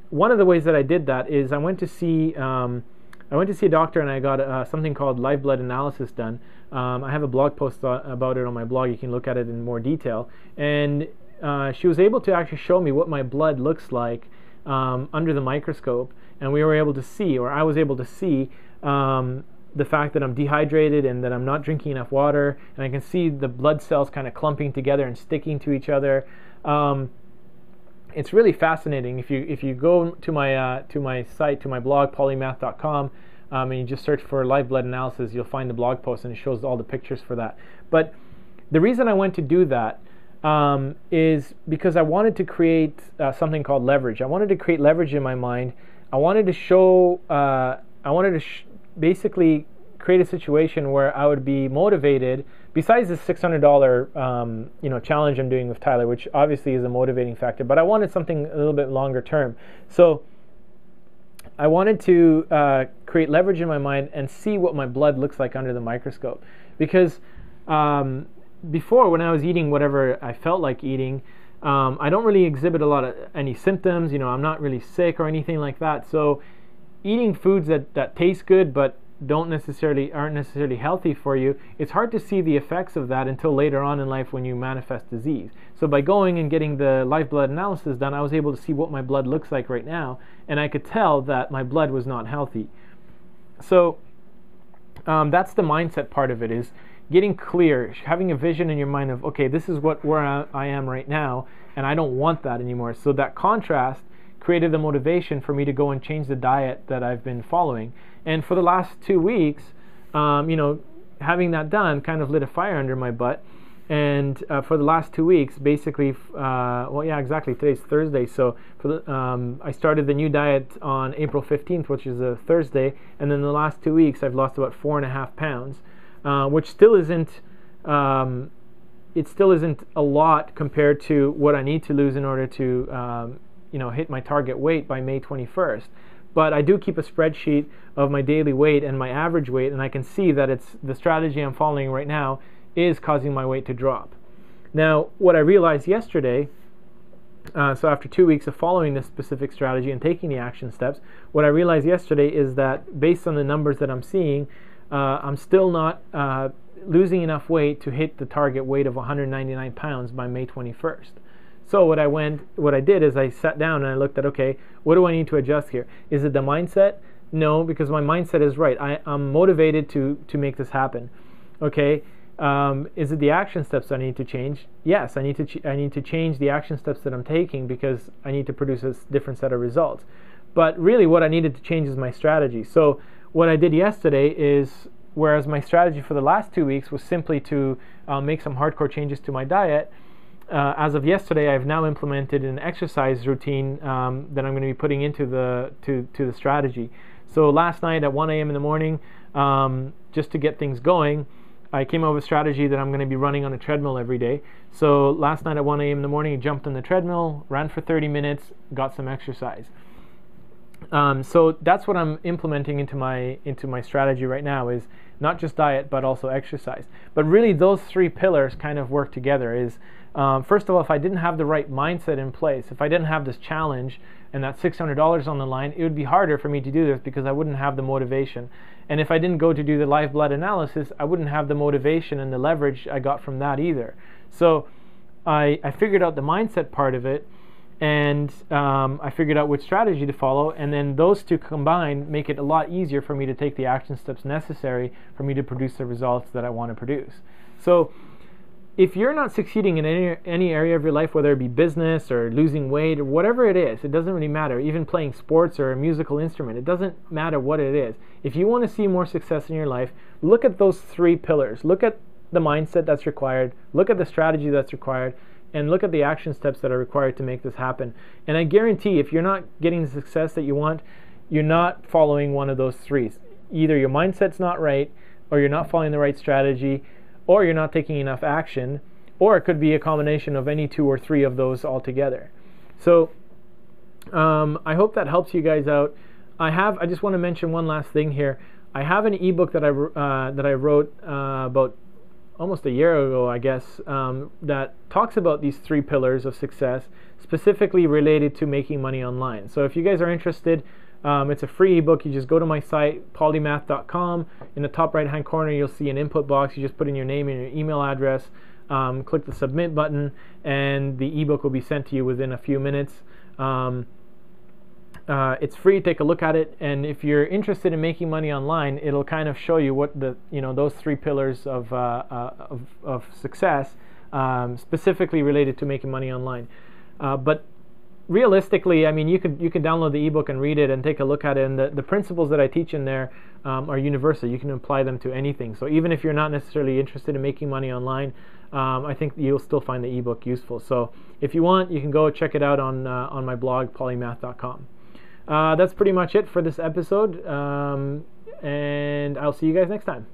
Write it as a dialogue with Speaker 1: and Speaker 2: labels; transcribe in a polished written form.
Speaker 1: one of the ways that I did that is I went to see a doctor, and I got something called live blood analysis done. I have a blog post about it on my blog. You can look at it in more detail. And she was able to actually show me what my blood looks like under the microscope, and we were able to see, or I was able to see, the fact that I'm dehydrated and that I'm not drinking enough water, and I can see the blood cells kind of clumping together and sticking to each other. It's really fascinating. If you go to my site, to my blog, paulymath.com, and you just search for live blood analysis, you'll find the blog post, and it shows all the pictures for that. But the reason I went to do that is because I wanted to create something called leverage. I wanted to create leverage in my mind. I wanted to show. Basically create a situation where I would be motivated. Besides the $600 challenge I'm doing with Tyler, which obviously is a motivating factor, but I wanted something a little bit longer term. So I wanted to create leverage in my mind and see what my blood looks like under the microscope. Because before, when I was eating whatever I felt like eating, I don't really exhibit a lot of any symptoms. I'm not really sick or anything like that. So eating foods that taste good but aren't necessarily healthy for you, it's hard to see the effects of that until later on in life when you manifest disease. So by going and getting the live blood analysis done, I was able to see what my blood looks like right now, and I could tell that my blood was not healthy. So that's the mindset part of it, is getting clear, having a vision in your mind of, okay, this is where I am right now, and I don't want that anymore. So that contrast created the motivation for me to go and change the diet that I've been following. And for the last 2 weeks, having that done kind of lit a fire under my butt. And for the last 2 weeks, basically, today's Thursday. So I started the new diet on April 15th, which is a Thursday. And then the last 2 weeks, I've lost about 4.5 pounds, which still isn't, it still isn't a lot compared to what I need to lose in order to hit my target weight by May 21st. But I do keep a spreadsheet of my daily weight and my average weight, and I can see that it's the strategy I'm following right now is causing my weight to drop. Now, what I realized yesterday, so after 2 weeks of following this specific strategy and taking the action steps, what I realized yesterday is that based on the numbers that I'm seeing, I'm still not losing enough weight to hit the target weight of 199 pounds by May 21st. So what I did is I sat down and I looked at, okay, what do I need to adjust here? Is it the mindset? No, because my mindset is right. I'm motivated to make this happen. Okay, is it the action steps I need to change? Yes, I need to change the action steps that I'm taking because I need to produce a different set of results. But really what I needed to change is my strategy. So what I did yesterday is, whereas my strategy for the last 2 weeks was simply to make some hardcore changes to my diet, as of yesterday, I've now implemented an exercise routine that I'm going to be putting into the strategy. So last night at 1 a.m. in the morning, just to get things going, I came up with a strategy that I'm going to be running on a treadmill every day. So last night at 1 a.m. in the morning, I jumped on the treadmill, ran for 30 minutes, got some exercise. So that's what I'm implementing into my strategy right now, is not just diet but also exercise. But really those three pillars kind of work together. Is first of all, if I didn't have the right mindset in place, if I didn't have this challenge and that $600 on the line, it would be harder for me to do this because I wouldn't have the motivation. And if I didn't go to do the live blood analysis, I wouldn't have the motivation and the leverage I got from that either. So I figured out the mindset part of it, and I figured out which strategy to follow, and then those two combined make it a lot easier for me to take the action steps necessary for me to produce the results that I want to produce. So if you're not succeeding in any area of your life, whether it be business or losing weight or whatever it is, it doesn't really matter. Even playing sports or a musical instrument, it doesn't matter what it is. If you want to see more success in your life, look at those three pillars. Look at the mindset that's required, look at the strategy that's required, and look at the action steps that are required to make this happen. And I guarantee if you're not getting the success that you want, you're not following one of those three. Either your mindset's not right, or you're not following the right strategy, or you're not taking enough action, or it could be a combination of any two or three of those altogether. So I hope that helps you guys out. I just want to mention one last thing here. I have an ebook that I wrote about almost a year ago, I guess, that talks about these 3 pillars of success, specifically related to making money online. So if you guys are interested, it's a free ebook. You just go to my site, paulymath.com. In the top right hand corner, you'll see an input box. You just put in your name and your email address, click the submit button, and the ebook will be sent to you within a few minutes. It's free. Take a look at it, and if you're interested in making money online, it'll kind of show you what the those 3 pillars of success, specifically related to making money online. But realistically, I mean, you can download the ebook and read it and take a look at it, and the principles that I teach in there are universal. You can apply them to anything. So even if you're not necessarily interested in making money online, I think you'll still find the ebook useful. So if you want, you can go check it out on my blog, paulymath.com. That's pretty much it for this episode, and I'll see you guys next time.